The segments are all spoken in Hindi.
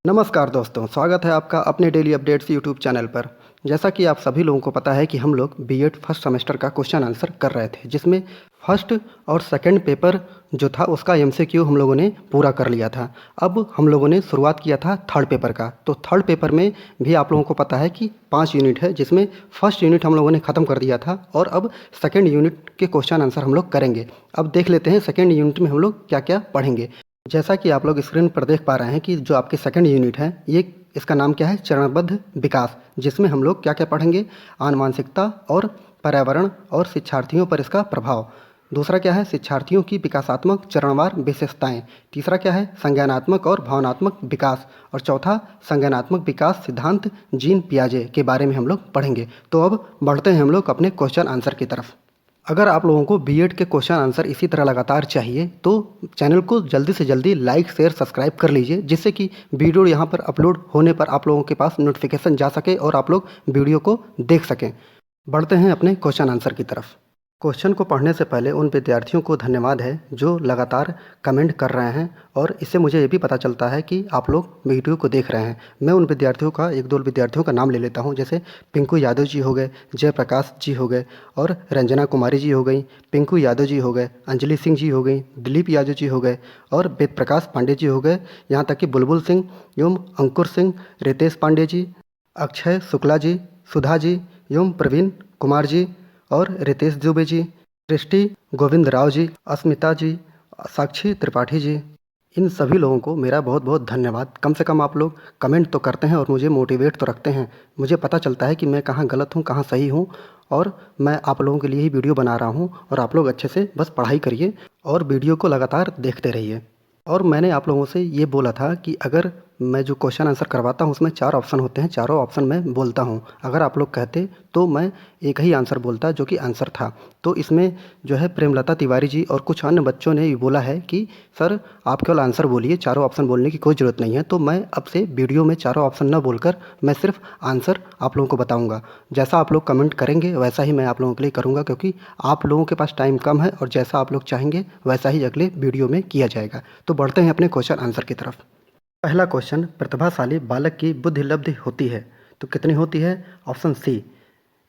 नमस्कार दोस्तों, स्वागत है आपका अपने डेली अपडेट्स यूट्यूब चैनल पर। जैसा कि आप सभी लोगों को पता है कि हम लोग बीएड फर्स्ट सेमेस्टर का क्वेश्चन आंसर कर रहे थे, जिसमें फर्स्ट और सेकंड पेपर जो था उसका एमसीक्यू हम लोगों ने पूरा कर लिया था। अब हम लोगों ने शुरुआत किया था थर्ड पेपर का। तो थर्ड पेपर में भी आप लोगों को पता है कि 5 यूनिट है, जिसमें फर्स्ट यूनिट हम लोगों ने ख़त्म कर दिया था और अब सेकेंड यूनिट के क्वेश्चन आंसर हम लोग करेंगे। अब देख लेते हैं सेकेंड यूनिट में हम लोग क्या क्या पढ़ेंगे। जैसा कि आप लोग स्क्रीन पर देख पा रहे हैं कि जो आपके सेकंड यूनिट है, ये इसका नाम क्या है, चरणबद्ध विकास, जिसमें हम लोग क्या क्या पढ़ेंगे, आनुवांशिकता और पर्यावरण और शिक्षार्थियों पर इसका प्रभाव। दूसरा क्या है, शिक्षार्थियों की विकासात्मक चरणवार विशेषताएं। तीसरा क्या है, संज्ञानात्मक और भावनात्मक विकास। और चौथा, संज्ञानात्मक विकास सिद्धांत जीन पियाजे के बारे में हम लोग पढ़ेंगे। तो अब बढ़ते हैं हम लोग अपने क्वेश्चन आंसर की तरफ। अगर आप लोगों को बीएड के क्वेश्चन आंसर इसी तरह लगातार चाहिए तो चैनल को जल्दी से जल्दी लाइक शेयर सब्सक्राइब कर लीजिए, जिससे कि वीडियो यहाँ पर अपलोड होने पर आप लोगों के पास नोटिफिकेशन जा सके और आप लोग वीडियो को देख सकें। बढ़ते हैं अपने क्वेश्चन आंसर की तरफ। क्वेश्चन को पढ़ने से पहले उन विद्यार्थियों को धन्यवाद है जो लगातार कमेंट कर रहे हैं, और इससे मुझे ये भी पता चलता है कि आप लोग वीडियो को देख रहे हैं। मैं उन विद्यार्थियों का एक दो विद्यार्थियों का नाम ले लेता हूं, जैसे पिंकू यादव जी हो गए, जयप्रकाश जी हो गए, और रंजना कुमारी जी हो गई, पिंकू यादव जी हो गए, अंजलि सिंह जी हो गई, दिलीप यादव जी हो गए, और वेद प्रकाश पांडे जी हो गए, यहाँ तक कि बुलबुल सिंह एवं अंकुर सिंह, रितेश पांडे जी, अक्षय शुक्ला जी, सुधा जी एवं प्रवीण कुमार जी, और रितेश दुबे जी, सृष्टि गोविंद राव जी, अस्मिता जी, साक्षी त्रिपाठी जी, इन सभी लोगों को मेरा बहुत बहुत धन्यवाद। कम से कम आप लोग कमेंट तो करते हैं और मुझे मोटिवेट तो रखते हैं। मुझे पता चलता है कि मैं कहाँ गलत हूँ, कहाँ सही हूँ, और मैं आप लोगों के लिए ही वीडियो बना रहा हूँ। और आप लोग अच्छे से बस पढ़ाई करिए और वीडियो को लगातार देखते रहिए। और मैंने आप लोगों से ये बोला था कि अगर मैं जो क्वेश्चन आंसर करवाता हूँ उसमें 4 ऑप्शन होते हैं, चारों ऑप्शन मैं बोलता हूँ। अगर आप लोग कहते तो मैं एक ही आंसर बोलता जो कि आंसर था। तो इसमें जो है प्रेमलता तिवारी जी और कुछ अन्य बच्चों ने भी बोला है कि सर आप केवल आंसर बोलिए, चारों ऑप्शन बोलने की कोई ज़रूरत नहीं है। तो मैं अब से वीडियो में चारों ऑप्शन न बोलकर मैं सिर्फ आंसर आप लोगों को बताऊँगा। जैसा आप लोग कमेंट करेंगे वैसा ही मैं आप लोगों के लिए करूँगा, क्योंकि आप लोगों के पास टाइम कम है और जैसा आप लोग चाहेंगे वैसा ही अगले वीडियो में किया जाएगा। तो बढ़ते हैं अपने क्वेश्चन आंसर की तरफ। पहला क्वेश्चन, प्रतिभाशाली बालक की बुद्धि लब्धि होती है तो कितनी होती है? ऑप्शन सी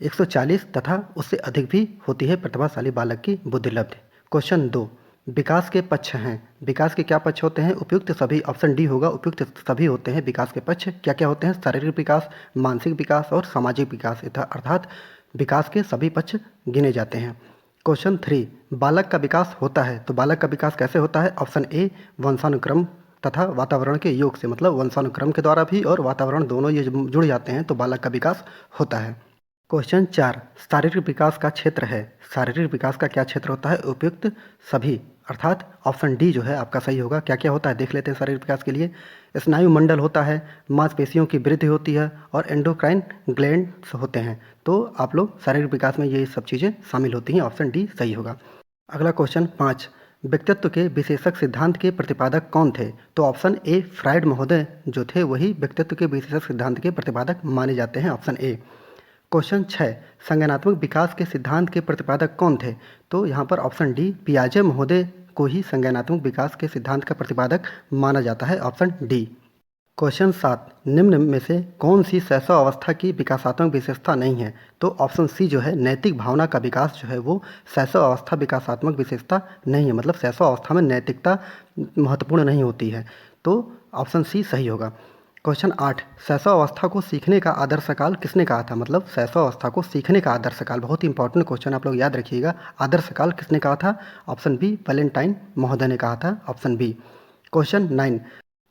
140 तथा उससे अधिक भी होती है प्रतिभाशाली बालक की बुद्धि लब्धि। क्वेश्चन 2, विकास के पक्ष हैं। विकास के क्या पक्ष होते हैं? उपयुक्त सभी। ऑप्शन डी होगा, उपयुक्त सभी होते हैं विकास के पक्ष। क्या क्या होते हैं? शारीरिक विकास, मानसिक विकास और सामाजिक विकास, अर्थात विकास के सभी पक्ष गिने जाते हैं। क्वेश्चन 3, बालक का विकास होता है तो बालक का विकास कैसे होता है? ऑप्शन ए, वंशानुक्रम तथा वातावरण के योग से, मतलब वंशानुक्रम के द्वारा भी और वातावरण दोनों ये जुड़ जाते हैं तो बालक का विकास होता है। क्वेश्चन 4, शारीरिक विकास का क्षेत्र है। शारीरिक विकास का क्या क्षेत्र होता है? उपयुक्त सभी, अर्थात ऑप्शन डी जो है आपका सही होगा। क्या क्या होता है देख लेते हैं शारीरिक विकास के लिए। स्नायु मंडल होता है, मांसपेशियों की वृद्धि होती है और एंडोक्राइन ग्लैंड्स होते हैं। तो आप लोग शारीरिक विकास में ये सब चीज़ें शामिल होती हैं। ऑप्शन डी सही होगा। अगला क्वेश्चन 5, व्यक्तित्व के विशेषक सिद्धांत के प्रतिपादक कौन थे? तो ऑप्शन ए, फ्राइड महोदय जो थे वही व्यक्तित्व के विशेषक सिद्धांत के प्रतिपादक माने जाते हैं। Option A. क्वेश्चन 6, संज्ञानात्मक विकास के सिद्धांत के प्रतिपादक कौन थे? तो यहाँ पर ऑप्शन डी, पियाजे महोदय को ही संज्ञानात्मक विकास के सिद्धांत का प्रतिपादक माना जाता है। Option D. क्वेश्चन 7, निम्न में से कौन सी शैशव अवस्था की विकासात्मक विशेषता नहीं है? तो ऑप्शन सी जो है, नैतिक भावना का विकास जो है वो शैशव अवस्था विकासात्मक विशेषता नहीं है, मतलब शैशव अवस्था में नैतिकता महत्वपूर्ण नहीं होती है। तो ऑप्शन सी सही होगा। क्वेश्चन 8, शैशव अवस्था को सीखने का आदर्श काल किसने कहा था? मतलब शैशव अवस्था को सीखने का आदर्श काल, बहुत ही इंपॉर्टेंट क्वेश्चन, आप लोग याद रखिएगा। आदर्श काल किसने कहा था? ऑप्शन बी, वैलेंटाइन महोदय ने कहा था। Option B. क्वेश्चन 9,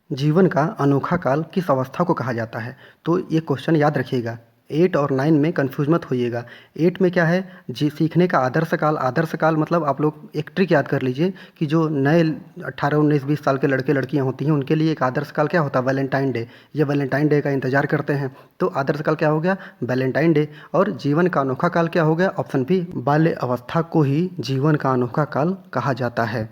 जीवन का अनोखा काल किस अवस्था को कहा जाता है? तो ये क्वेश्चन याद रखिएगा, 8 और 9 में कंफ्यूज मत होइएगा। 8 में क्या है, जी सीखने का आदर्श काल। आदर्श काल मतलब आप लोग एक ट्रिक याद कर लीजिए कि जो नए 18, 19, 20 साल के लड़के लड़कियां होती हैं उनके लिए एक आदर्श काल क्या होता है? Valentine day. ये वैलेंटाइन डे का इंतजार करते हैं, तो आदर्श काल क्या हो गया? Valentine day. और जीवन का अनोखा काल क्या हो गया? ऑप्शन बी, बाल्य अवस्था को ही जीवन का अनोखा काल कहा जाता है।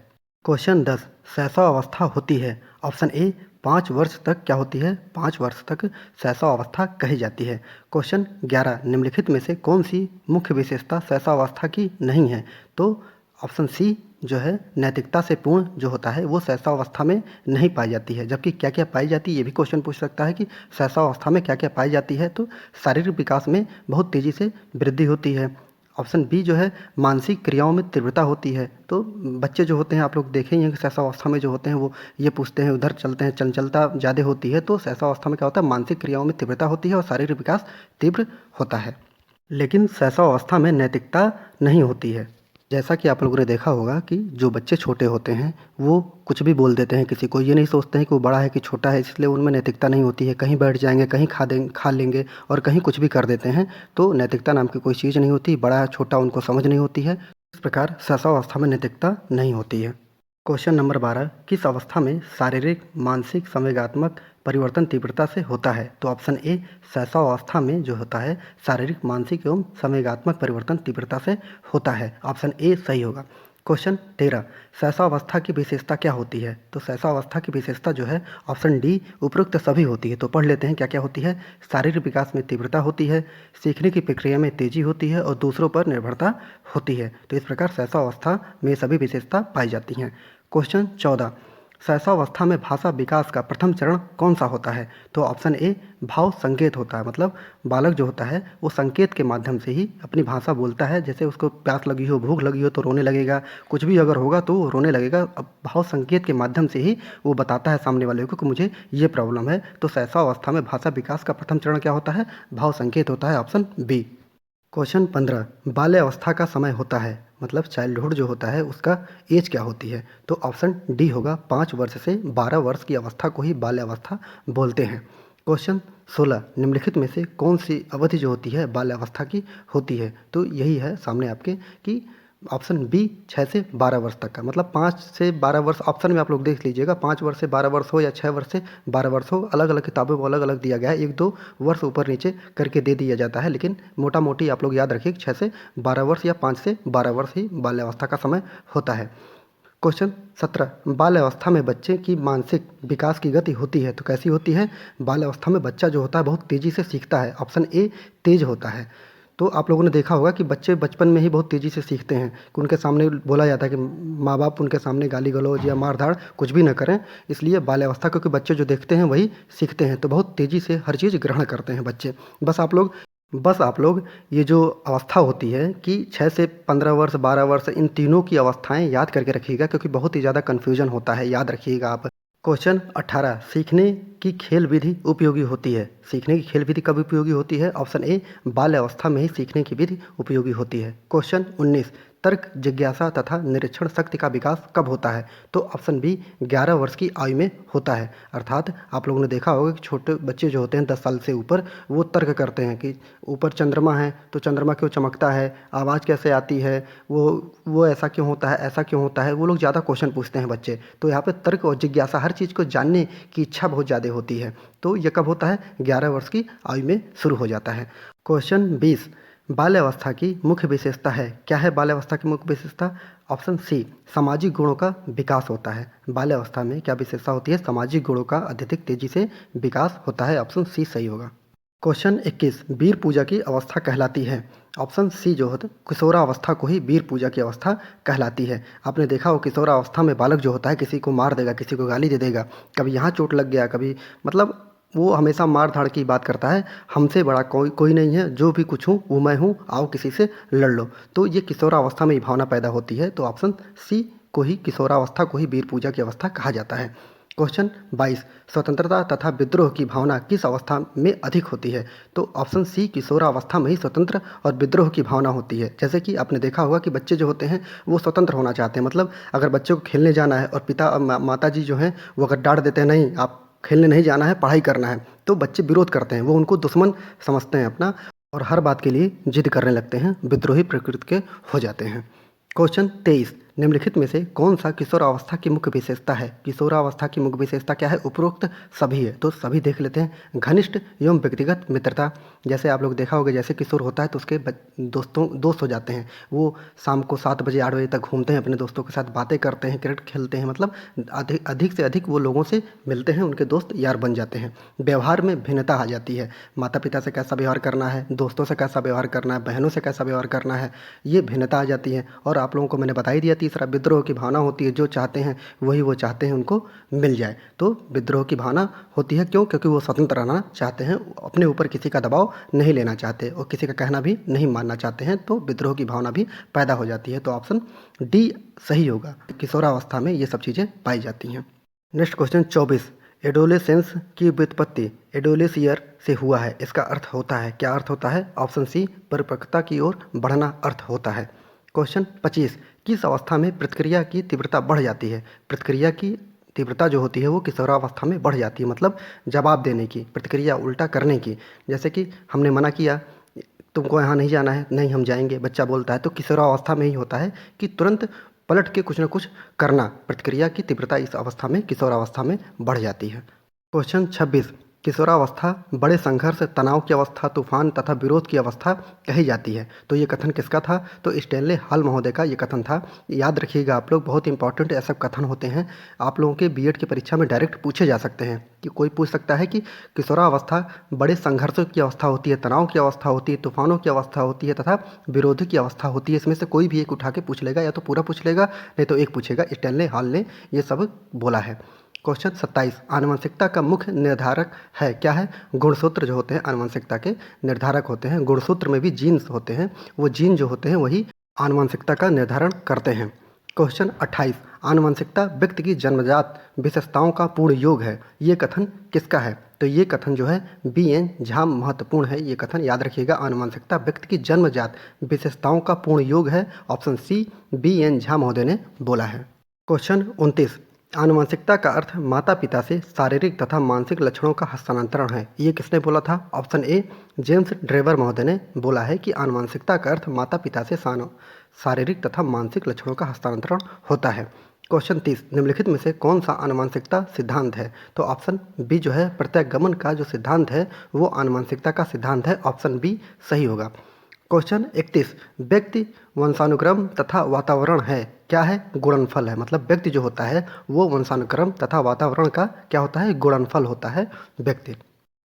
क्वेश्चन 10, शैशव अवस्था होती है। ऑप्शन ए, 5 वर्ष तक क्या होती है? 5 वर्ष तक शैशव अवस्था कही जाती है। क्वेश्चन 11, निम्नलिखित में से कौन सी मुख्य विशेषता शैशव अवस्था की नहीं है? तो ऑप्शन सी, जो है नैतिकता से पूर्ण जो होता है वो शैशवावस्था में नहीं पाई जाती है। जबकि क्या क्या पाई जाती है ये भी क्वेश्चन पूछ सकता है कि शैशवावस्था में क्या क्या पाई जाती है। तो शारीरिक विकास में बहुत तेज़ी से वृद्धि होती है। ऑप्शन बी जो है मानसिक क्रियाओं में तीव्रता होती है। तो बच्चे जो होते हैं आप लोग देखे ही हैं कि शैशवावस्था में जो होते हैं वो ये पूछते हैं उधर चलते हैं, चंचलता ज़्यादा होती है। तो शैशवावस्था में क्या होता है, मानसिक क्रियाओं में तीव्रता होती है और शारीरिक विकास तीव्र होता है। लेकिन शैशवावस्था में नैतिकता नहीं होती है। जैसा कि आप लोगों ने देखा होगा कि जो बच्चे छोटे होते हैं वो कुछ भी बोल देते हैं किसी को, ये नहीं सोचते हैं कि वो बड़ा है कि छोटा है, इसलिए उनमें नैतिकता नहीं होती है। कहीं बैठ जाएंगे, कहीं खा लेंगे और कहीं कुछ भी कर देते हैं। तो नैतिकता नाम की कोई चीज़ नहीं होती, बड़ा छोटा उनको समझ नहीं होती है। इस प्रकार शैशवावस्था में नैतिकता नहीं होती है। क्वेश्चन नंबर 12, किस अवस्था में शारीरिक मानसिक संवेगात्मक परिवर्तन तीव्रता से होता है? तो ऑप्शन ए शैशवावस्था में जो होता है शारीरिक मानसिक एवं संवेगात्मक परिवर्तन तीव्रता से होता है। ऑप्शन ए सही होगा। क्वेश्चन 13, शैशवावस्था की विशेषता क्या होती है? तो शैशवावस्था की विशेषता जो है ऑप्शन डी उपरोक्त सभी होती है। तो पढ़ लेते हैं क्या क्या होती है। शारीरिक विकास में तीव्रता होती है, सीखने की प्रक्रिया में तेजी होती है और दूसरों पर निर्भरता होती है। तो इस प्रकार शैशवावस्था में सभी विशेषता पाई जाती हैं। क्वेश्चन 14, शैशवावस्था में भाषा विकास का प्रथम चरण कौन सा होता है? तो ऑप्शन ए भाव संकेत होता है। मतलब बालक जो होता है वो संकेत के माध्यम से ही अपनी भाषा बोलता है। जैसे उसको प्यास लगी हो, भूख लगी हो तो रोने लगेगा, कुछ भी अगर होगा तो वो रोने लगेगा। अब भाव संकेत के माध्यम से ही वो बताता है सामने वाले को कि मुझे ये प्रॉब्लम है। तो शैशवावस्था में भाषा विकास का प्रथम चरण क्या होता है? भाव संकेत होता है। Option B. क्वेश्चन 15, बाल्यावस्था का समय होता है, मतलब चाइल्डहुड जो होता है उसका एज क्या होती है? तो ऑप्शन डी होगा 5 वर्ष से 12 वर्ष की अवस्था को ही बाल्यावस्था बोलते हैं। क्वेश्चन 16, निम्नलिखित में से कौन सी अवधि जो होती है बाल्यावस्था की होती है? तो यही है सामने आपके कि ऑप्शन बी 6 से 12 वर्ष तक का, मतलब 5 से 12 वर्ष ऑप्शन में आप लोग देख लीजिएगा। 5 वर्ष से 12 वर्ष हो या 6 वर्ष से 12 वर्ष हो, अलग अलग किताबों में अलग अलग दिया गया है। 1-2 वर्ष ऊपर नीचे करके दे दिया जाता है, लेकिन मोटा मोटी आप लोग याद रखिए 6 से 12 वर्ष या 5 से 12 वर्ष ही बाल्यावस्था का समय होता है। क्वेश्चन 17, बाल्यावस्था में बच्चे की मानसिक विकास की गति होती है, तो कैसी होती है? बाल्यावस्था में बच्चा जो होता है बहुत तेज़ी से सीखता है। ऑप्शन ए तेज होता है। तो आप लोगों ने देखा होगा कि बच्चे बचपन में ही बहुत तेज़ी से सीखते हैं कि उनके सामने बोला जाता है कि माँ बाप उनके सामने गाली गलौज या मार धाड़ कुछ भी ना करें। इसलिए बाल्यावस्था, क्योंकि बच्चे जो देखते हैं वही सीखते हैं, तो बहुत तेज़ी से हर चीज़ ग्रहण करते हैं बच्चे। बस आप लोग ये जो अवस्था होती है कि 6 से 15 वर्ष 12 वर्ष, इन तीनों की अवस्थाएं याद करके रखिएगा, क्योंकि बहुत ही ज़्यादा कन्फ्यूजन होता है, याद रखिएगा आप। क्वेश्चन 18, सीखने की खेल विधि उपयोगी होती है। सीखने की खेल विधि कब उपयोगी होती है? ऑप्शन ए बाल्यावस्था में ही सीखने की विधि उपयोगी होती है। क्वेश्चन 19, तर्क जिज्ञासा तथा निरीक्षण शक्ति का विकास कब होता है? तो ऑप्शन बी 11 वर्ष की आयु में होता है। अर्थात आप लोगों ने देखा होगा कि छोटे बच्चे जो होते हैं 10 साल से ऊपर, वो तर्क करते हैं कि ऊपर चंद्रमा है तो चंद्रमा क्यों चमकता है, आवाज़ कैसे आती है, वो ऐसा क्यों होता है, ऐसा क्यों होता है। वो लोग ज़्यादा क्वेश्चन पूछते हैं बच्चे। तो यहाँ पे तर्क और जिज्ञासा, हर चीज़ को जानने की इच्छा बहुत ज़्यादा होती है। तो ये कब होता है? 11 वर्ष की आयु में शुरू हो जाता है। क्वेश्चन 20, बाल्यावस्था की मुख्य विशेषता है। क्या है बाल्यावस्था की मुख्य विशेषता? ऑप्शन सी सामाजिक गुणों का विकास होता है। बाल्यावस्था में क्या विशेषता होती है? सामाजिक गुणों का अत्यधिक तेजी से विकास होता है। ऑप्शन सी सही होगा। क्वेश्चन 21, वीर पूजा की अवस्था कहलाती है। ऑप्शन सी जो होता है किशोरावस्था को ही वीर पूजा की अवस्था कहलाती है। आपने देखा हो किशोरावस्था में बालक जो होता है किसी को मार देगा, किसी को गाली दे देगा, कभी यहाँ चोट लग गया, कभी मतलब वो हमेशा मार धाड़ की बात करता है। हमसे बड़ा कोई कोई नहीं है, जो भी कुछ हूँ वो मैं हूँ, आओ किसी से लड़ लो। तो ये किशोरावस्था में ही भावना पैदा होती है। तो ऑप्शन सी को ही, किशोरावस्था को ही वीर पूजा की अवस्था कहा जाता है। क्वेश्चन 22, स्वतंत्रता तथा विद्रोह की भावना किस अवस्था में अधिक होती है? तो ऑप्शन सी किशोरावस्था में ही स्वतंत्र और विद्रोह की भावना होती है। जैसे कि आपने देखा होगा कि बच्चे जो होते हैं वो स्वतंत्र होना चाहते हैं। मतलब अगर बच्चे को खेलने जाना है और पिता माता जी जो हैं वो अगर डांट देते हैं, नहीं आप खेलने नहीं जाना है, पढ़ाई करना है, तो बच्चे विरोध करते हैं, वो उनको दुश्मन समझते हैं अपना, और हर बात के लिए जिद करने लगते हैं, विद्रोही प्रकृति के हो जाते हैं। क्वेश्चन 23, निम्नलिखित में से कौन सा किशोरावस्था की मुख्य विशेषता है? किशोरावस्था की मुख्य विशेषता क्या है? उपरोक्त सभी है, तो सभी देख लेते हैं। घनिष्ठ एवं व्यक्तिगत मित्रता, जैसे आप लोग देखा होगा जैसे किशोर होता है तो उसके दोस्त हो जाते हैं। वो शाम को 7 बजे 8 बजे तक घूमते हैं, अपने दोस्तों के साथ बातें करते हैं, क्रिकेट खेलते हैं, मतलब अधिक से अधिक वो लोगों से मिलते हैं, उनके दोस्त यार बन जाते हैं। व्यवहार में भिन्नता आ जाती है, माता पिता से कैसा व्यवहार करना है, दोस्तों से कैसा व्यवहार करना है, बहनों से कैसा व्यवहार करना है, ये भिन्नता आ जाती है। और आप लोगों को मैंने बता ही दिया तीसरा विद्रोह की भावना होती है, जो चाहते हैं वही वो चाहते हैं उनको मिल जाए। तो विद्रोह की भावना होती है क्यों? क्योंकि वो स्वतंत्र रहना चाहते हैं, अपने ऊपर किसी का दबाव नहीं लेना चाहते और किसी का कहना भी नहीं मानना चाहते हैं, तो विद्रोह की भावना भी पैदा हो जाती है। तो ऑप्शन डी सही होगा। किशोरावस्था में ये सब चीज़ें पाई जाती हैं। नेक्स्ट क्वेश्चन 24, एडोलेसेंस की व्युत्पत्ति एडोलेसियर से हुआ है, इसका अर्थ होता है, क्या अर्थ होता है? ऑप्शन सी परिपक्वता की ओर बढ़ना अर्थ होता है। क्वेश्चन 25, किस अवस्था में प्रतिक्रिया की तीव्रता बढ़ जाती है? प्रतिक्रिया की तीव्रता जो होती है वो किशोरावस्था में बढ़ जाती है, मतलब जवाब देने की, प्रतिक्रिया उल्टा करने की। जैसे कि हमने मना किया, तुमको यहाँ नहीं जाना है, नहीं हम जाएंगे, बच्चा बोलता है, तो किशोरावस्था में ही होता है कि तुरंत पलट के कुछ ना कुछ करना। प्रतिक्रिया की तीव्रता इस अवस्था में किशोरावस्था में बढ़ जाती है। क्वेश्चन 26, किशोरावस्था बड़े संघर्ष, तनाव की अवस्था, तूफान तथा विरोध की अवस्था कही जाती है। तो ये कथन किसका था? तो स्टैनले हॉल महोदय का ये कथन था। याद रखिएगा आप लोग, बहुत इंपॉर्टेंट ऐसे कथन होते हैं, आप लोगों के बीएड की परीक्षा में डायरेक्ट पूछे जा सकते हैं। कि कोई पूछ सकता है कि किशोरावस्था बड़े संघर्षों की अवस्था होती है, तनाव की अवस्था होती है, तूफानों की अवस्था होती है तथा विरोध की अवस्था होती है। इसमें से कोई भी एक उठा के पूछ लेगा, या तो पूरा पूछ लेगा नहीं तो एक पूछेगा। स्टैनले हॉल ने ये सब बोला है। क्वेश्चन 27, आनुवंशिकता का मुख्य निर्धारक है, क्या है? गुणसूत्र जो होते हैं आनुवंशिकता के निर्धारक होते हैं। गुणसूत्र में भी जीन्स होते हैं, वो जीन जो होते हैं वही आनुवंशिकता का निर्धारण करते हैं। क्वेश्चन 28, आनुवंशिकता व्यक्ति की जन्मजात विशेषताओं का पूर्ण योग है, ये कथन किसका है? तो ये कथन जो है बी.एन. झा महत्वपूर्ण है। ये कथन याद रखिएगा, आनुवंशिकता व्यक्ति की जन्मजात विशेषताओं का पूर्ण योग है। Option C BN. झा महोदय ने बोला है। क्वेश्चन 29, आनुवंशिकता का अर्थ माता पिता से शारीरिक तथा मानसिक लक्षणों का हस्तांतरण है, ये किसने बोला था? ऑप्शन ए जेम्स ड्रेवर महोदय ने बोला है कि आनुवंशिकता का अर्थ माता पिता से शारीरिक तथा मानसिक लक्षणों का हस्तांतरण होता है। क्वेश्चन 30, निम्नलिखित में से कौन सा आनुवंशिकता सिद्धांत है? तो ऑप्शन बी जो है प्रत्यागमन का जो सिद्धांत है वो आनुवंशिकता का सिद्धांत है। ऑप्शन बी सही होगा। क्वेश्चन 31, व्यक्ति वंशानुक्रम तथा वातावरण है, क्या है? गुणनफल है। मतलब व्यक्ति जो होता है वो वंशानुक्रम तथा वातावरण का क्या होता है? गुणनफल होता है व्यक्ति।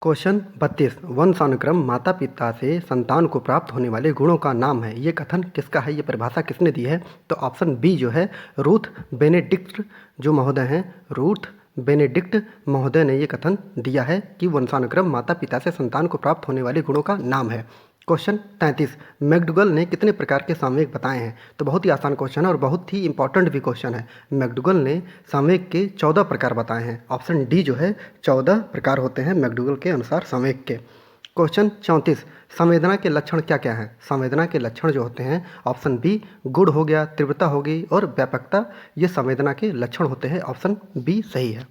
क्वेश्चन 32, वंशानुक्रम माता पिता से संतान को प्राप्त होने वाले गुणों का नाम है, ये कथन किसका है? ये परिभाषा किसने दी है? तो ऑप्शन बी जो है रूथ बेनेडिक्ट जो महोदय हैं, रूथ बेनेडिक्ट महोदय ने ये कथन दिया है कि वंशानुक्रम माता पिता से संतान को प्राप्त होने वाले गुणों का नाम है। क्वेश्चन 33, मैकडुगल ने कितने प्रकार के सामयिक बताए हैं? तो बहुत ही आसान क्वेश्चन है और बहुत ही इंपॉर्टेंट भी क्वेश्चन है। मैकडुगल ने सामयिक के 14 प्रकार बताए हैं। ऑप्शन डी जो है 14 प्रकार होते हैं मैकडुगल के अनुसार सामयिक के। क्वेश्चन 34, संवेदना के लक्षण क्या क्या हैं? संवेदना के लक्षण जो होते हैं, ऑप्शन बी गुण हो गया, तीव्रता हो गई और व्यापकता, ये संवेदना के लक्षण होते हैं। ऑप्शन बी सही है।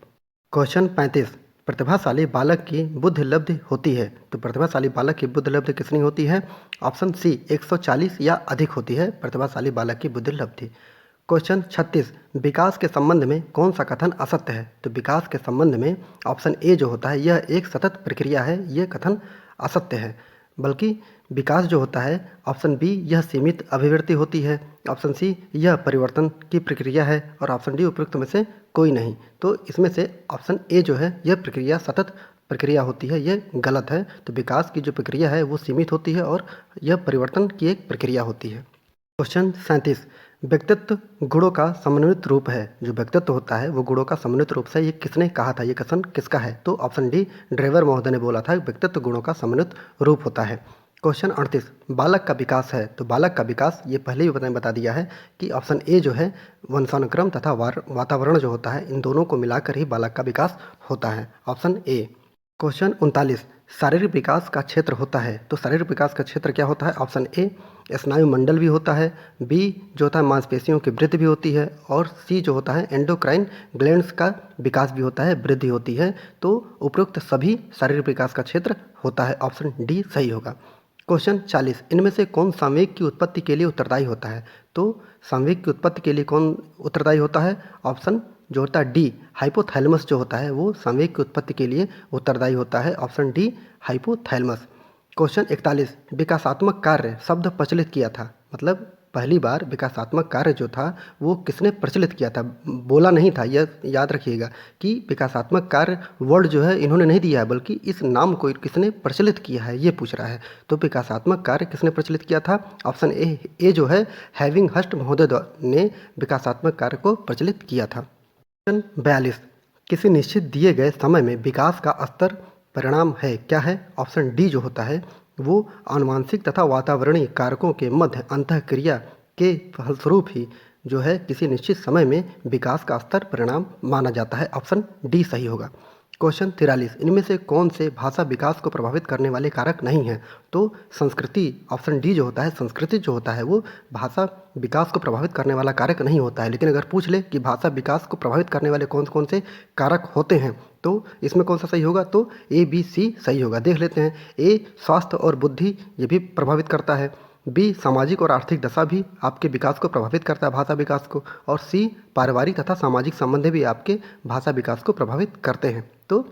क्वेश्चन 35, प्रतिभाशाली बालक की बुद्धि लब्धि होती है, तो प्रतिभाशाली बालक की बुद्धि लब्धि कितनी होती है? ऑप्शन सी 140 या अधिक होती है प्रतिभाशाली बालक की बुद्धि लब्धि। क्वेश्चन 36, विकास के संबंध में कौन सा कथन असत्य है? तो विकास के संबंध में ऑप्शन ए जो होता है यह एक सतत प्रक्रिया है, ये कथन असत्य है। बल्कि विकास जो होता है, ऑप्शन बी यह सीमित अभिवृद्धि होती है, ऑप्शन सी यह परिवर्तन की प्रक्रिया है और ऑप्शन डी उपयुक्त में से कोई नहीं। तो इसमें से ऑप्शन ए जो है यह प्रक्रिया सतत प्रक्रिया होती है, ये गलत है। तो विकास की जो प्रक्रिया है वो सीमित होती है और यह परिवर्तन की एक प्रक्रिया होती है। क्वेश्चन 37, व्यक्तित्व गुणों का समन्वित रूप है, जो व्यक्तित्व होता है वो गुणों का समन्वित रूप से, ये किसने कहा था? ये कथन किसका है? तो ऑप्शन डी ड्रेवर महोदय ने बोला था व्यक्तित्व गुणों का समन्वित रूप होता है। क्वेश्चन 38, बालक का विकास है, तो बालक का विकास ये पहले ही बता दिया है कि ऑप्शन ए जो है वंशानुक्रम तथा वातावरण जो होता है, इन दोनों को मिलाकर ही बालक का विकास होता है। Option A. क्वेश्चन 39, शारीरिक विकास का क्षेत्र होता है, तो शारीरिक विकास का क्षेत्र क्या होता है? ऑप्शन ए स्नायु मंडल भी होता है, बी जो होता है मांसपेशियों की वृद्धि भी होती है और सी जो होता है एंडोक्राइन ग्लैंड्स का विकास भी होता है, वृद्धि होती है। तो उपरोक्त सभी शारीरिक विकास का क्षेत्र होता है। ऑप्शन डी सही होगा। क्वेश्चन 40, इनमें से कौन संवेग की उत्पत्ति के लिए उत्तरदायी होता है? तो संवेग की उत्पत्ति के लिए कौन उत्तरदायी होता है? ऑप्शन जो होता है डी हाइपोथैलेमस जो होता है वो संवेग की उत्पत्ति के लिए उत्तरदायी होता है। Option D hypothalamus. क्वेश्चन 41, विकासात्मक कार्य शब्द प्रचलित किया था, मतलब पहली बार विकासात्मक कार्य जो था वो किसने प्रचलित किया था? बोला नहीं था, यह याद रखिएगा कि विकासात्मक कार्य वर्ड जो है इन्होंने नहीं दिया है, बल्कि इस नाम को किसने प्रचलित किया है ये पूछ रहा है। तो विकासात्मक कार्य किसने प्रचलित किया था? ऑप्शन ए जो है हैविंग हस्ट महोदय ने विकासात्मक कार्य को प्रचलित किया था। क्वेश्चन 42, किसी निश्चित दिए गए समय में विकास का स्तर परिणाम है क्या है? ऑप्शन डी जो होता है वो आनुवांशिक तथा वातावरणीय कारकों के मध्य अंतःक्रिया के फलस्वरूप ही जो है किसी निश्चित समय में विकास का स्तर परिणाम माना जाता है। ऑप्शन डी सही होगा। क्वेश्चन 43, इनमें से कौन से भाषा विकास को प्रभावित करने वाले कारक नहीं हैं? तो संस्कृति, ऑप्शन डी जो होता है संस्कृति जो होता है वो भाषा विकास को प्रभावित करने वाला कारक नहीं होता है। लेकिन अगर पूछ ले कि भाषा विकास को प्रभावित करने वाले कौन कौन से कारक होते हैं तो इसमें कौन सा सही होगा? तो ए बी सी सही होगा। देख लेते हैं। ए स्वास्थ्य और बुद्धि ये भी प्रभावित करता है। बी सामाजिक और आर्थिक दशा भी आपके विकास को प्रभावित करता है, भाषा विकास को। और सी पारिवारिक तथा सामाजिक संबंध भी आपके भाषा विकास को प्रभावित करते हैं। तो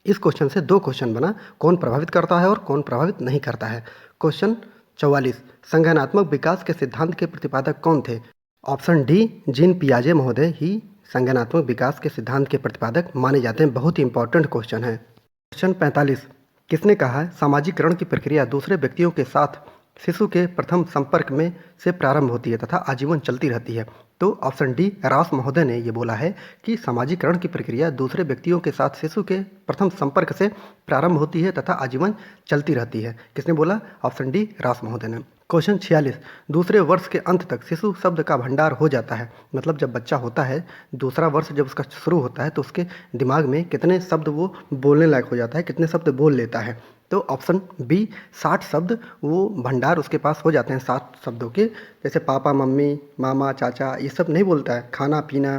इस क्वेश्चन से दो क्वेश्चन बना, कौन प्रभावित करता है और कौन प्रभावित नहीं करता है। क्वेश्चन 44, संज्ञानात्मक विकास के सिद्धांत के प्रतिपादक कौन थे? ऑप्शन डी जीन पियाजे महोदय ही संज्ञानात्मक विकास के सिद्धांत के प्रतिपादक माने जाते हैं। बहुत ही इंपॉर्टेंट क्वेश्चन है। क्वेश्चन 45, किसने कहा है सामाजिकरण की प्रक्रिया दूसरे व्यक्तियों के साथ शिशु के प्रथम संपर्क में से प्रारंभ होती है तथा आजीवन चलती रहती है? तो ऑप्शन डी रास महोदय ने ये बोला है कि सामाजिकरण की प्रक्रिया दूसरे व्यक्तियों के साथ शिशु के प्रथम संपर्क से प्रारंभ होती है तथा आजीवन चलती रहती है। किसने बोला? ऑप्शन डी रास महोदय ने। क्वेश्चन 46, दूसरे वर्ष के अंत तक शिशु शब्द का भंडार हो जाता है। मतलब जब बच्चा होता है, दूसरा वर्ष जब उसका शुरू होता है तो उसके दिमाग में कितने शब्द वो बोलने लायक हो जाता है, कितने शब्द बोल लेता है? तो ऑप्शन बी 60 शब्द वो भंडार उसके पास हो जाते हैं, 60 शब्दों के। जैसे पापा, मम्मी, मामा, चाचा ये सब नहीं बोलता है, खाना पीना,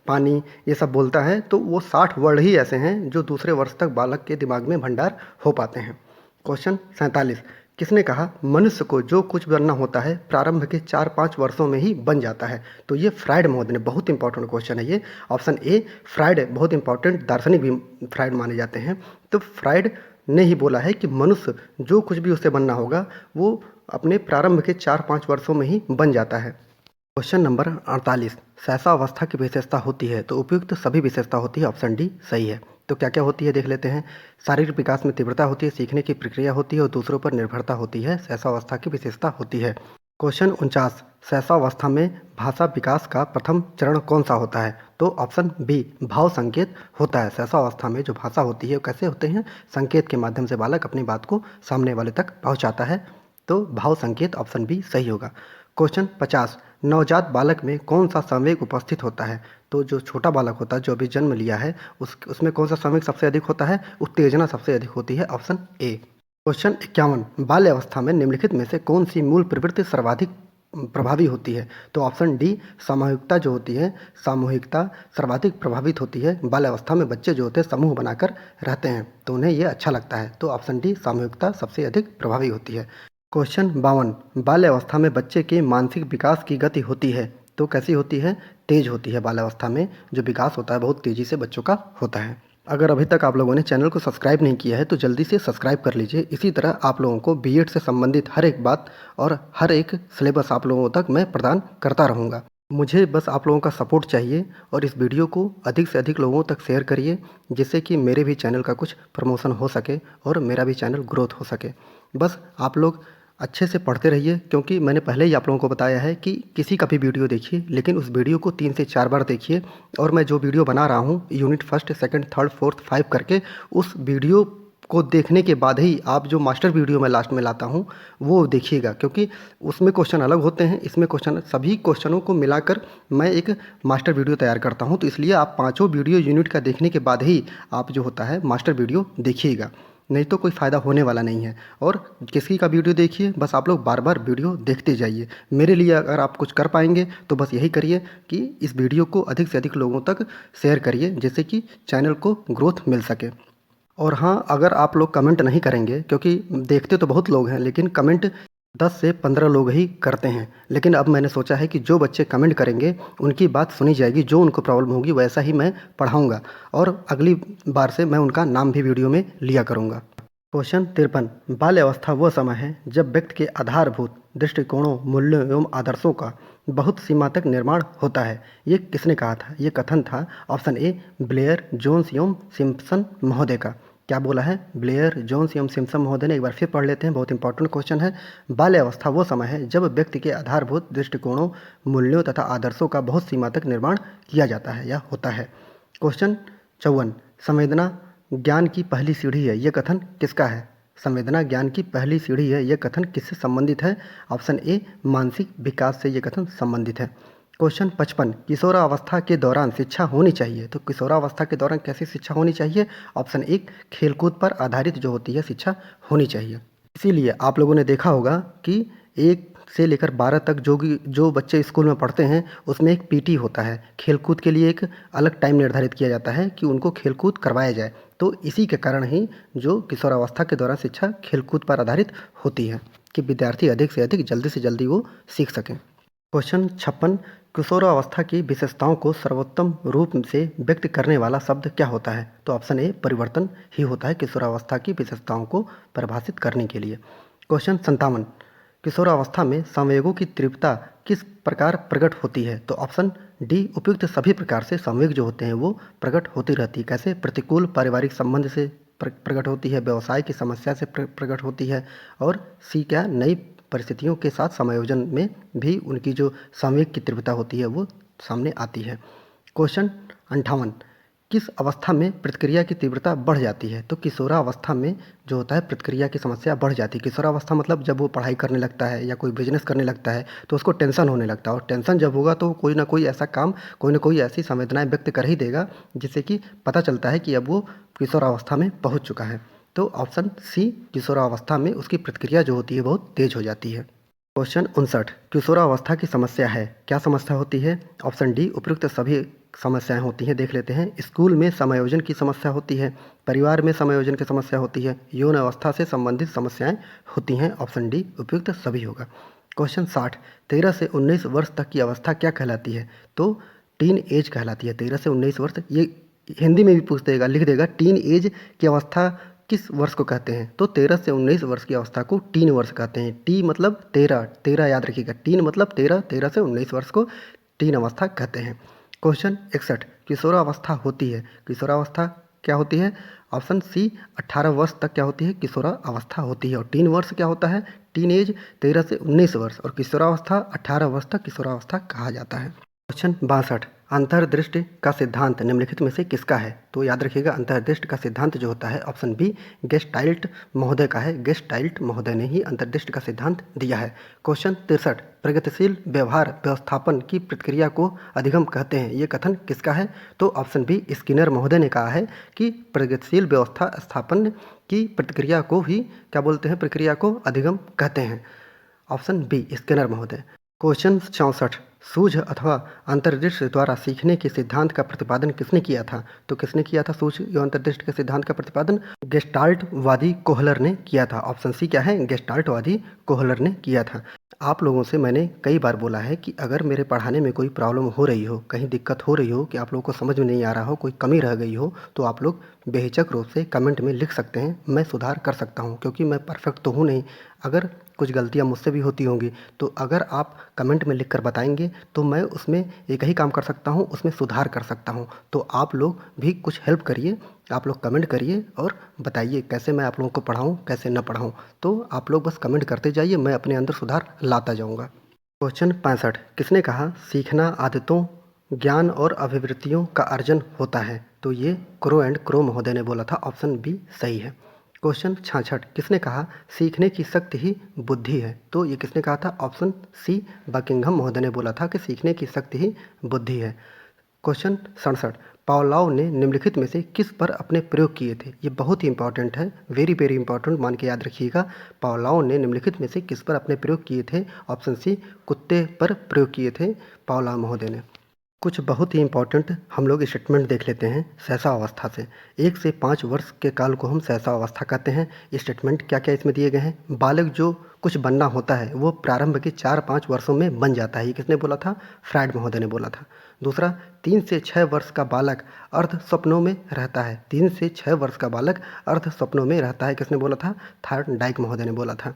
पानी ये सब बोलता है। तो वो 60 वर्ड ही ऐसे हैं जो दूसरे वर्ष तक बालक के दिमाग में भंडार हो पाते हैं। क्वेश्चन 47, किसने कहा मनुष्य को जो कुछ बनना होता है प्रारंभ के 4-5 वर्षों में ही बन जाता है? तो ये फ्राइड महोदय ने, बहुत इंपॉर्टेंट क्वेश्चन है ये। ऑप्शन ए फ्राइड, बहुत इंपॉर्टेंट दार्शनिक भी फ्राइड माने जाते हैं। तो फ्राइड ने ही बोला है कि मनुष्य जो कुछ भी उसे बनना होगा वो अपने प्रारंभ के 4-5 वर्षों में ही बन जाता है। क्वेश्चन नंबर 48, शैशवावस्था की विशेषता होती है तो उपयुक्त सभी विशेषता होती है। ऑप्शन डी सही है। तो क्या क्या होती है देख लेते हैं। शारीरिक विकास में तीव्रता होती है, सीखने की प्रक्रिया होती है और दूसरों पर निर्भरता होती है, शैशवावस्था की विशेषता होती है। क्वेश्चन 49, शैशवावस्था में भाषा विकास का प्रथम चरण कौन सा होता है? तो ऑप्शन बी भाव संकेत होता है। शैशवावस्था में जो भाषा होती है वो कैसे होते हैं? संकेत के माध्यम से बालक अपनी बात को सामने वाले तक पहुंचाता है। तो भाव संकेत, ऑप्शन बी सही होगा। क्वेश्चन 50, नवजात बालक में कौन सा संवेग उपस्थित होता है? तो जो छोटा बालक होता है, जो अभी जन्म लिया है, उसमें कौन सा संवेग सबसे अधिक होता है? उत्तेजना सबसे अधिक होती है। Option A. क्वेश्चन 51, बाल्य अवस्था में निम्नलिखित में से कौन सी मूल प्रवृत्ति सर्वाधिक प्रभावी होती है? तो ऑप्शन डी सामूहिकता जो होती है, सामूहिकता सर्वाधिक प्रभावित होती है। बाल्य अवस्था में बच्चे जो होते हैं समूह बनाकर रहते हैं तो उन्हें ये अच्छा लगता है। तो ऑप्शन डी सामूहिकता सबसे अधिक प्रभावी होती है। क्वेश्चन 52, बाल्य अवस्था में बच्चे के मानसिक विकास की गति होती है तो कैसी होती है? तेज होती है। बाल्य अवस्था में जो विकास होता है बहुत तेज़ी से बच्चों का होता है। अगर अभी तक आप लोगों ने चैनल को सब्सक्राइब नहीं किया है तो जल्दी से सब्सक्राइब कर लीजिए। इसी तरह आप लोगों को बीएड से संबंधित हर एक बात और हर एक सिलेबस आप लोगों तक मैं प्रदान करता रहूँगा। मुझे बस आप लोगों का सपोर्ट चाहिए और इस वीडियो को अधिक से अधिक लोगों तक शेयर करिए जिससे कि मेरे भी चैनल का कुछ प्रमोशन हो सके और मेरा भी चैनल ग्रोथ हो सके। बस आप लोग अच्छे से पढ़ते रहिए, क्योंकि मैंने पहले ही आप लोगों को बताया है कि किसी का भी वीडियो देखिए लेकिन उस वीडियो को 3 से 4 बार देखिए। और मैं जो वीडियो बना रहा हूँ यूनिट 1, 2, 3, 4, 5 करके, उस वीडियो को देखने के बाद ही आप जो मास्टर वीडियो मैं लास्ट में लाता हूँ वो देखिएगा, क्योंकि उसमें क्वेश्चन अलग होते हैं, इसमें क्वेश्चन, सभी क्वेश्चनों को मिलाकर मैं एक मास्टर वीडियो तैयार करता हूँ। तो इसलिए आप 5 वीडियो यूनिट का देखने के बाद ही आप जो होता है मास्टर वीडियो देखिएगा, नहीं तो कोई फ़ायदा होने वाला नहीं है। और किसी का वीडियो देखिए, बस आप लोग बार बार वीडियो देखते जाइए। मेरे लिए अगर आप कुछ कर पाएंगे तो बस यही करिए कि इस वीडियो को अधिक से अधिक लोगों तक शेयर करिए जिससे कि चैनल को ग्रोथ मिल सके। और हाँ, अगर आप लोग कमेंट नहीं करेंगे, क्योंकि देखते तो बहुत लोग हैं लेकिन कमेंट 10 से 15 लोग ही करते हैं, लेकिन अब मैंने सोचा है कि जो बच्चे कमेंट करेंगे उनकी बात सुनी जाएगी, जो उनको प्रॉब्लम होगी वैसा ही मैं पढ़ाऊँगा और अगली बार से मैं उनका नाम भी वीडियो में लिया करूँगा। क्वेश्चन 53। बाल्य अवस्था वह समय है जब व्यक्ति के आधारभूत दृष्टिकोणों, मूल्यों एवं आदर्शों का बहुत सीमा तक निर्माण होता है। ये किसने कहा था? ये कथन था ऑप्शन ए ब्लेयर, जोन्स एवं सिम्पसन महोदय का। क्या बोला है? ब्लेयर, जोन्स एवं सिम्पसन महोदय ने। एक बार फिर पढ़ लेते हैं, बहुत इंपॉर्टेंट क्वेश्चन है। बाल्य अवस्था वो समय है जब व्यक्ति के आधारभूत दृष्टिकोणों, मूल्यों तथा आदर्शों का बहुत सीमा तक निर्माण किया जाता है या होता है। क्वेश्चन 54। संवेदना ज्ञान की पहली सीढ़ी है, यह कथन किसका है? संवेदना ज्ञान की पहली सीढ़ी है, यह कथन किससे संबंधित है? ऑप्शन ए मानसिक विकास से यह कथन संबंधित है। क्वेश्चन 55। किशोरावस्था के दौरान शिक्षा होनी चाहिए, तो किशोरावस्था के दौरान कैसी शिक्षा होनी चाहिए? ऑप्शन ए खेलकूद पर आधारित जो होती है शिक्षा होनी चाहिए। इसीलिए आप लोगों ने देखा होगा कि 1 से लेकर 12 तक जो बच्चे स्कूल में पढ़ते हैं उसमें एक पीटी होता है, खेलकूद के लिए एक अलग टाइम निर्धारित किया जाता है कि उनको खेलकूद करवाया जाए। तो इसी के कारण ही जो किशोरावस्था के दौरान शिक्षा खेलकूद पर आधारित होती है कि विद्यार्थी अधिक से अधिक जल्दी से जल्दी वो सीख सकें। क्वेश्चन 56। किशोरावस्था की विशेषताओं को सर्वोत्तम रूप से व्यक्त करने वाला शब्द क्या होता है? तो ऑप्शन ए परिवर्तन ही होता है किशोरावस्था की विशेषताओं को परिभाषित करने के लिए। क्वेश्चन 57। किशोरावस्था में संवेगों की तीव्रता किस प्रकार प्रकट होती है? तो ऑप्शन डी उपयुक्त सभी प्रकार से संवेग जो होते हैं वो प्रकट होती रहती है। कैसे? प्रतिकूल पारिवारिक संबंध से प्रकट होती है, व्यवसाय की समस्या से प्रकट होती है, और सी क्या, नई परिस्थितियों के साथ समायोजन में भी उनकी जो संवेग की तीव्रता होती है वो सामने आती है। क्वेश्चन 58। किस अवस्था में प्रतिक्रिया की तीव्रता बढ़ जाती है? तो किशोरावस्था में जो होता है प्रतिक्रिया की समस्या बढ़ जाती है। किशोरावस्था मतलब जब वो पढ़ाई करने लगता है या कोई बिजनेस करने लगता है तो उसको टेंशन होने लगता है, और टेंशन जब होगा तो कोई ना कोई ऐसा काम, कोई ना कोई ऐसी संवेदनाएं व्यक्त कर ही देगा जिससे कि पता चलता है कि अब वो किशोरावस्था में पहुंच चुका है। तो ऑप्शन सी किशोरावस्था में उसकी प्रतिक्रिया जो होती है बहुत तेज हो जाती है। क्वेश्चन 59। किशोरावस्था की समस्या है, क्या समस्या होती है? ऑप्शन डी उपयुक्त सभी समस्याएं होती हैं। देख लेते हैं। स्कूल में समायोजन की समस्या होती है, परिवार में समायोजन की समस्या होती है, यौन अवस्था से संबंधित समस्याएं होती हैं। ऑप्शन डी उपयुक्त सभी होगा। क्वेश्चन 60। 13 से 19 वर्ष तक की अवस्था क्या कहलाती है? तो टीन एज कहलाती है। 13 से 19 वर्ष, ये हिंदी में भी पूछ देगा, लिख देगा टीन एज की अवस्था किस वर्ष को कहते हैं? तो 13 से 19 वर्ष की अवस्था को टीन वर्ष कहते हैं। टी मतलब 13, 13 याद रखिएगा, टीन मतलब 13, 13 से 19 वर्ष को टीन अवस्था कहते हैं। क्वेश्चन 61। किशोरावस्था होती है, किशोरावस्था क्या होती है? ऑप्शन सी 18 वर्ष तक क्या होती है? किशोरावस्था होती है। और टीन वर्ष क्या होता है? टीन एज 13 से 19 वर्ष, और किशोरावस्था 18 वर्ष तक किशोरावस्था कहा जाता है। क्वेश्चन 62। अंतर्दृष्टि का सिद्धांत निम्नलिखित में से किसका है? तो याद रखिएगा अंतर्दृष्टि का सिद्धांत जो होता है ऑप्शन बी गेस्टाल्ट महोदय का है। गेस्टाल्ट महोदय ने ही अंतर्दृष्टि का सिद्धांत दिया है। क्वेश्चन 63। प्रगतिशील व्यवहार व्यवस्थापन की प्रक्रिया को अधिगम कहते हैं, ये कथन किसका है? तो ऑप्शन बी स्किनर महोदय ने कहा है कि प्रगतिशील व्यवस्था स्थापन की प्रक्रिया को ही क्या बोलते हैं? प्रक्रिया को अधिगम कहते हैं। ऑप्शन बी स्किनर महोदय। क्वेश्चन 64। सूझ अथवा अंतर्दृष्टि द्वारा सीखने के सिद्धांत का प्रतिपादन किसने किया था? तो किसने किया था सूझ एवं अंतर्दृष्टि के सिद्धांत का प्रतिपादन? गेस्टाल्टवादी कोहलर ने किया था। ऑप्शन सी क्या है? गेस्टाल्टवादी कोहलर ने किया था। आप लोगों से मैंने कई बार बोला है कि अगर मेरे पढ़ाने में कोई प्रॉब्लम हो रही हो, कहीं दिक्कत हो रही हो, कि आप लोगों को समझ में नहीं आ रहा हो, कोई कमी रह गई हो, तो आप लोग बेहिचक रूप से कमेंट में लिख सकते हैं, मैं सुधार कर सकता हूं, क्योंकि मैं परफेक्ट तो हूं नहीं। अगर कुछ गलतियां मुझसे भी होती होंगी तो अगर आप कमेंट में लिख कर बताएंगे तो मैं उसमें एक ही काम कर सकता हूं, उसमें सुधार कर सकता हूं। तो आप लोग भी कुछ हेल्प करिए, आप लोग कमेंट करिए और बताइए कैसे मैं आप लोगों को पढ़ाऊं, कैसे न पढ़ाऊं। तो आप लोग बस कमेंट करते जाइए, मैं अपने अंदर सुधार लाता जाऊंगा। क्वेश्चन 65। किसने कहा सीखना आदतों, ज्ञान और अभिवृत्तियों का अर्जन होता है? तो ये क्रो एंड क्रो महोदय ने बोला था। ऑप्शन बी सही है। क्वेश्चन 66। किसने कहा सीखने की शक्ति ही बुद्धि है? तो ये किसने कहा था? ऑप्शन सी बकिंघम महोदय ने बोला था कि सीखने की शक्ति ही बुद्धि है। क्वेश्चन 67। पावलोव ने निम्नलिखित में से किस पर अपने प्रयोग किए थे? ये बहुत ही इंपॉर्टेंट है, वेरी वेरी इंपॉर्टेंट, मान के याद रखिएगा। पावलोव ने निम्नलिखित में से किस पर अपने प्रयोग किए थे? ऑप्शन सी कुत्ते पर प्रयोग किए थे पावलोव महोदय ने। कुछ बहुत ही इंपॉर्टेंट हम लोग स्टेटमेंट देख लेते हैं शैशवावस्था से। 1 से 5 वर्ष के काल को हम शैशवावस्था कहते हैं। स्टेटमेंट क्या क्या इसमें दिए गए हैं? बालक जो कुछ बनना होता है वो प्रारंभ के 4-5 वर्षों में बन जाता है। ये किसने बोला था? फ्रायड महोदय ने बोला था। दूसरा, 3 से 6 वर्ष का बालक अर्ध स्वप्नों में रहता है। 3 से 6 वर्ष का बालक अर्ध स्वप्नों में रहता है, किसने बोला था? थॉर्नडाइक महोदय ने बोला था।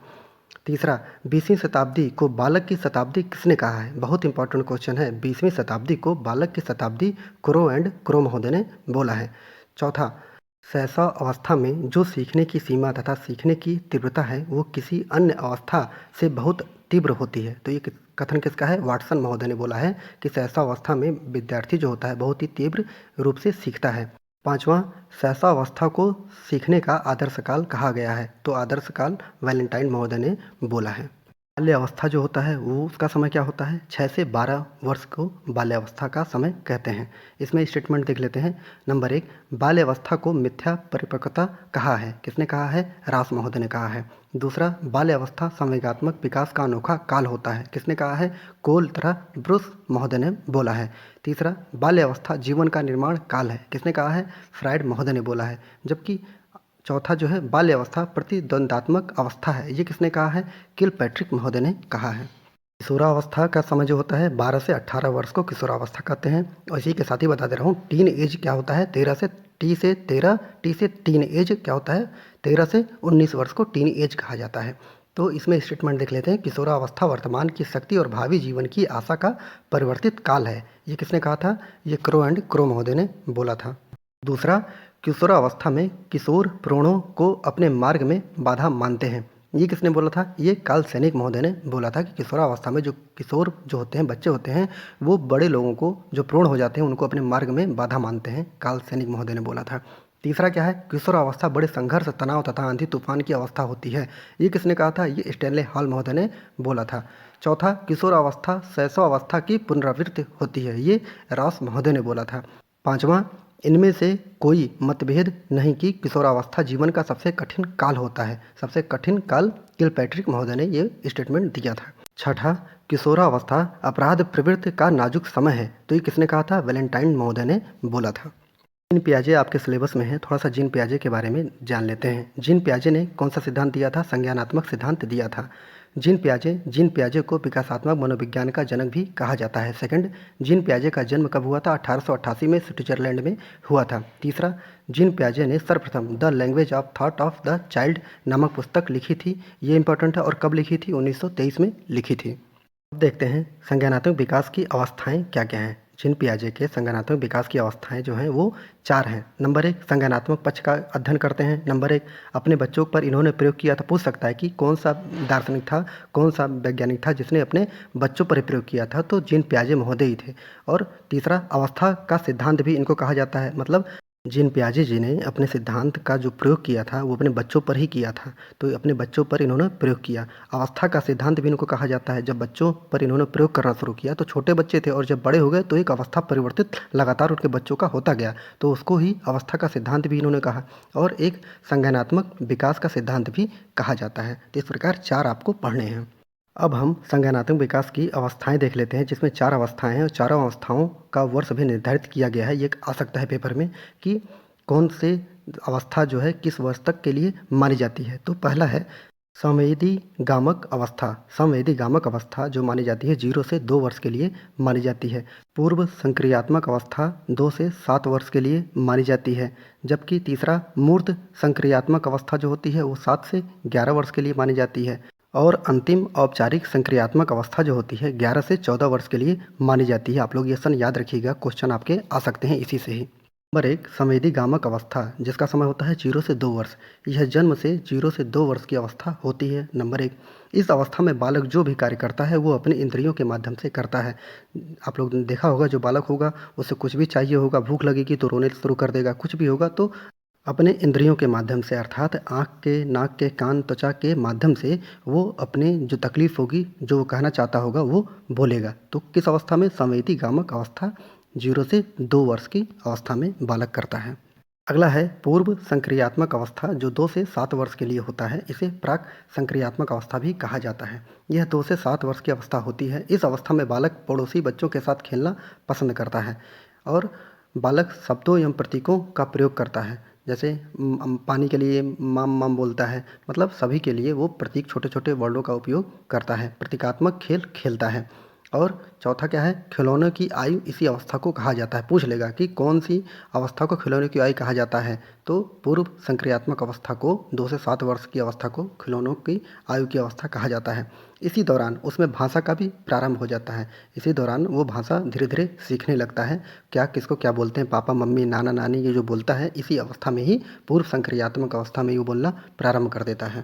तीसरा, 20वीं शताब्दी को बालक की शताब्दी किसने कहा है? बहुत इंपॉर्टेंट क्वेश्चन है। 20वीं शताब्दी को बालक की शताब्दी क्रो एंड क्रो महोदय ने बोला है। चौथा, शैशव अवस्था में जो सीखने की सीमा तथा सीखने की तीव्रता है वो किसी अन्य अवस्था से बहुत तीव्र होती है। तो ये कथन किसका है? वाटसन महोदय ने बोला है कि शैशव अवस्था में विद्यार्थी जो होता है बहुत ही तीव्र रूप से सीखता है। पांचवा, शैशव अवस्था को सीखने का आदर्श काल कहा गया है। तो आदर्श काल वैलेंटाइन महोदय ने बोला है। बाल्यावस्था जो होता है वो उसका समय क्या होता है? 6 से 12 वर्ष को बाल्यावस्था का समय कहते हैं। इसमें स्टेटमेंट देख लेते हैं। नंबर 1, बाल्यावस्था को मिथ्या परिपक्वता कहा है। किसने कहा है? रास महोदय ने कहा है। दूसरा, बाल्यावस्था संवेगात्मक विकास का अनोखा काल होता है। किसने कहा है? कोल तथा ब्रूस महोदय ने बोला है। तीसरा, बाल्यावस्था जीवन का निर्माण काल है। किसने कहा है? फ्राइड महोदय ने बोला है। जबकि चौथा जो है बाल्यावस्था प्रतिद्वंदात्मक अवस्था है। ये किसने कहा है? किलपैट्रिक महोदय ने कहा है। किशोरावस्था का समय जो होता है 12 से 18 वर्ष को किशोरावस्था कहते हैं। और इसी के साथ ही बता दे रहा हूँ, टीन एज क्या होता है? 13 से टी से टीन एज क्या होता है? 13 से 19 वर्ष को टीन एज कहा जाता है। तो इसमें स्टेटमेंट देख लेते हैं। किशोरावस्था वर्तमान की शक्ति और भावी जीवन की आशा का परिवर्तित काल है। ये किसने कहा था? ये क्रो एंड क्रो महोदय ने बोला था। दूसरा, किशोरावस्था में किशोर प्रणों को अपने मार्ग में बाधा मानते हैं। ये किसने बोला था? ये काल सैनिक महोदय ने बोला था कि किशोरावस्था में जो किशोर जो होते हैं, बच्चे होते हैं, वो बड़े लोगों को जो प्रोण हो जाते हैं उनको अपने मार्ग में बाधा मानते हैं। काल सैनिक महोदय ने बोला था। तीसरा क्या है? किशोरावस्था बड़े संघर्ष, तनाव तथा आंधी तूफान की अवस्था होती है। ये किसने कहा था? ये स्टैनले हॉल महोदय ने बोला था। चौथा, किशोरावस्था शैशव अवस्था की पुनरावृत्ति होती है। ये रॉस महोदय ने बोला था। पाँचवा, इनमें से कोई मतभेद नहीं कि किशोरावस्था जीवन का सबसे कठिन काल होता है। सबसे कठिन काल किलपैट्रिक महोदय ने ये स्टेटमेंट दिया था। छठा, किशोरावस्था अपराध प्रवृत्ति का नाजुक समय है। तो ये किसने कहा था? वैलेंटाइन महोदय ने बोला था। जीन पियाजे आपके सिलेबस में है, थोड़ा सा जीन पियाजे के बारे में जान लेते हैं। जीन पियाजे ने कौन सा सिद्धांत दिया था? संज्ञानात्मक सिद्धांत दिया था। जीन पियाजे को विकासात्मक मनोविज्ञान का जनक भी कहा जाता है। सेकंड, जीन पियाजे का जन्म कब हुआ था? 1888 में स्विट्जरलैंड में हुआ था। तीसरा, जीन पियाजे ने सर्वप्रथम the language of thought of the child नामक पुस्तक लिखी थी। ये इंपॉर्टेंट है। और कब लिखी थी? 1923 में लिखी थी। अब देखते हैं संज्ञानात्मक विकास की अवस्थाएं क्या क्या हैं। जीन पियाजे के संज्ञानात्मक विकास की अवस्थाएं जो हैं वो 4 हैं। नंबर 1, संज्ञानात्मक पक्ष का अध्ययन करते हैं। नंबर 1, अपने बच्चों पर इन्होंने प्रयोग किया था। पूछ सकता है कि कौन सा दार्शनिक था, कौन सा वैज्ञानिक था जिसने अपने बच्चों पर प्रयोग किया था? तो जीन पियाजे महोदय ही थे। और तीसरा, अवस्था का सिद्धांत भी इनको कहा जाता है। मतलब जीन पियाजे जी ने अपने सिद्धांत का जो प्रयोग किया था वो अपने बच्चों पर ही किया था। तो अपने बच्चों पर इन्होंने प्रयोग किया। अवस्था का सिद्धांत भी इनको कहा जाता है। जब बच्चों पर इन्होंने प्रयोग करना शुरू किया तो छोटे बच्चे थे, और जब बड़े हो गए तो एक अवस्था परिवर्तित लगातार उनके बच्चों का होता गया, तो उसको ही अवस्था का सिद्धांत भी इन्होंने कहा। और एक संज्ञानात्मक विकास का सिद्धांत भी कहा जाता है। तो इस प्रकार 4 आपको पढ़ने हैं। अब हम संज्ञानात्मक विकास की अवस्थाएं देख लेते हैं, जिसमें 4 अवस्थाएं हैं और चारों अवस्थाओं का वर्ष भी निर्धारित किया गया है। ये आ सकता है पेपर में कि कौन से अवस्था जो है किस वर्ष तक के लिए मानी जाती है। तो पहला है संवेदीगामक अवस्था। संवेदीगामक अवस्था जो मानी जाती है 0 से 2 वर्ष के लिए मानी जाती है। पूर्व संक्रियात्मक अवस्था 2 से 7 वर्ष के लिए मानी जाती है। जबकि तीसरा मूर्त संक्रियात्मक अवस्था जो होती है वो 7 से 11 वर्ष के लिए मानी जाती है। और अंतिम औपचारिक संक्रियात्मक अवस्था जो होती है 11 से 14 वर्ष के लिए मानी जाती है। आप लोग ये सन याद रखिएगा, क्वेश्चन आपके आ सकते हैं इसी से ही। नंबर 1, संवेदीगामक अवस्था जिसका समय होता है 0 से 2 वर्ष। यह जन्म से 0 से 2 वर्ष की अवस्था होती है। नंबर 1, इस अवस्था में बालक जो भी कार्य करता है वो अपने इंद्रियों के माध्यम से करता है। आप लोग ने देखा होगा जो बालक होगा उसे कुछ भी चाहिए होगा, भूख लगेगी तो रोने शुरू कर देगा, कुछ भी होगा तो अपने इंद्रियों के माध्यम से, अर्थात आँख के, नाक के, कान, त्वचा के माध्यम से वो अपने जो तकलीफ़ होगी, जो वो कहना चाहता होगा वो बोलेगा। तो किस अवस्था में? संवेदीगामक अवस्था 0 से 2 वर्ष की अवस्था में बालक करता है। अगला है पूर्व संक्रियात्मक अवस्था जो 2 से 7 वर्ष के लिए होता है। इसे प्राक संक्रियात्मक अवस्था भी कहा जाता है। यह 2 से 7 वर्ष की अवस्था होती है। इस अवस्था में बालक पड़ोसी बच्चों के साथ खेलना पसंद करता है और बालक शब्दों एवं प्रतीकों का प्रयोग करता है। जैसे पानी के लिए माम माम बोलता है, मतलब सभी के लिए वो प्रतीक, छोटे छोटे वर्डों का उपयोग करता है। प्रतीकात्मक खेल खेलता है और चौथा क्या है, खिलौनों की आयु इसी अवस्था को कहा जाता है। पूछ लेगा कि कौन सी अवस्था को खिलौने की आयु कहा जाता है, तो पूर्व संक्रियात्मक अवस्था को, 2 से 7 वर्ष की अवस्था को खिलौनों की आयु की अवस्था कहा जाता है। इसी दौरान उसमें भाषा का भी प्रारंभ हो जाता है। इसी दौरान वो भाषा धीरे धीरे सीखने लगता है, क्या किसको क्या बोलते हैं, पापा मम्मी नाना नानी, ये जो बोलता है इसी अवस्था में ही, पूर्व संक्रियात्मक अवस्था में ही वो बोलना प्रारंभ कर देता है।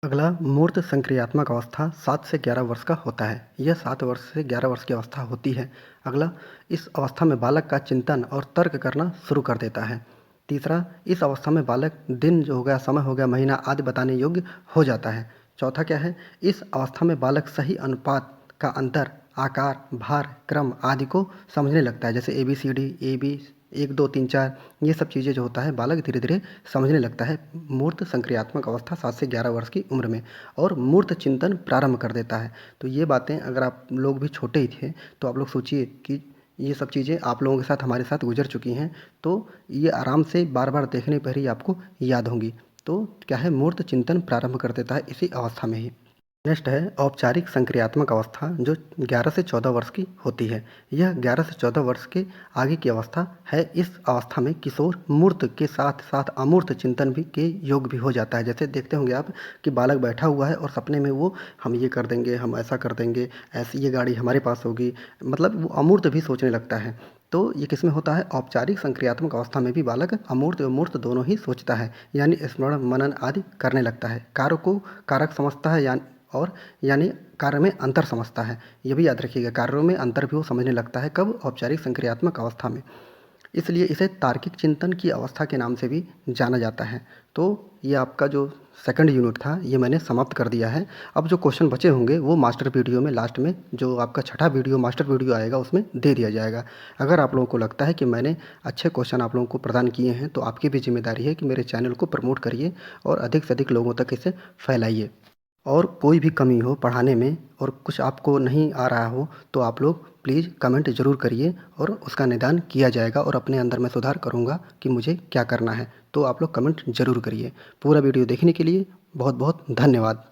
अगला मूर्त संक्रियात्मक अवस्था 7 से 11 वर्ष का होता है। यह 7 वर्ष से 11 वर्ष की अवस्था होती है। अगला, इस अवस्था में बालक का चिंतन और तर्क करना शुरू कर देता है। तीसरा, इस अवस्था में बालक दिन जो हो गया, समय हो गया, महीना आदि बताने योग्य हो जाता है। चौथा क्या है, इस अवस्था में बालक सही अनुपात का अंतर, आकार, भार, क्रम आदि को समझने लगता है। जैसे ABCD, ए बी 1 2 3 4, ये सब चीज़ें जो होता है बालक धीरे धीरे समझने लगता है मूर्त संक्रियात्मक अवस्था 7 से 11 वर्ष की उम्र में, और मूर्त चिंतन प्रारंभ कर देता है। तो ये बातें अगर आप लोग भी छोटे ही थे तो आप लोग सोचिए कि ये सब चीज़ें आप लोगों के साथ, हमारे साथ गुजर चुकी हैं, तो ये आराम से बार बार देखने पर ही आपको याद होंगी। तो क्या है, मूर्त चिंतन प्रारंभ कर देता है इसी अवस्था में ही। नेक्स्ट है औपचारिक संक्रियात्मक अवस्था, जो 11 से 14 वर्ष की होती है। यह 11 से 14 वर्ष के आगे की अवस्था है। इस अवस्था में किशोर मूर्त के साथ साथ अमूर्त चिंतन भी के योग भी हो जाता है। जैसे देखते होंगे आप कि बालक बैठा हुआ है और सपने में वो, हम ये कर देंगे, हम ऐसा कर देंगे, ऐसी ये गाड़ी हमारे पास होगी, मतलब वो अमूर्त भी सोचने लगता है। तो ये किस में होता है, औपचारिक संक्रियात्मक अवस्था में भी बालक अमूर्त एवं मूर्त दोनों ही सोचता है, यानी स्मरण मनन आदि करने लगता है। कार्य को कारक समझता है, यानी कार्य में अंतर समझता है। ये भी याद रखिएगा, कार्यों में अंतर भी वो समझने लगता है। कब, औपचारिक संक्रियात्मक अवस्था में। इसलिए इसे तार्किक चिंतन की अवस्था के नाम से भी जाना जाता है। तो ये आपका जो सेकंड यूनिट था ये मैंने समाप्त कर दिया है। अब जो क्वेश्चन बचे होंगे वो मास्टर वीडियो में, लास्ट में जो आपका छठा वीडियो मास्टर वीडियो आएगा उसमें दे दिया जाएगा। अगर आप लोगों को लगता है कि मैंने अच्छे क्वेश्चन आप लोगों को प्रदान किए हैं तो आपकी भी जिम्मेदारी है कि मेरे चैनल को प्रमोट करिए और अधिक से अधिक लोगों तक इसे फैलाइए। और कोई भी कमी हो पढ़ाने में और कुछ आपको नहीं आ रहा हो तो आप लोग प्लीज़ कमेंट ज़रूर करिए और उसका निदान किया जाएगा, और अपने अंदर मैं सुधार करूँगा कि मुझे क्या करना है। तो आप लोग कमेंट ज़रूर करिए। पूरा वीडियो देखने के लिए बहुत बहुत धन्यवाद।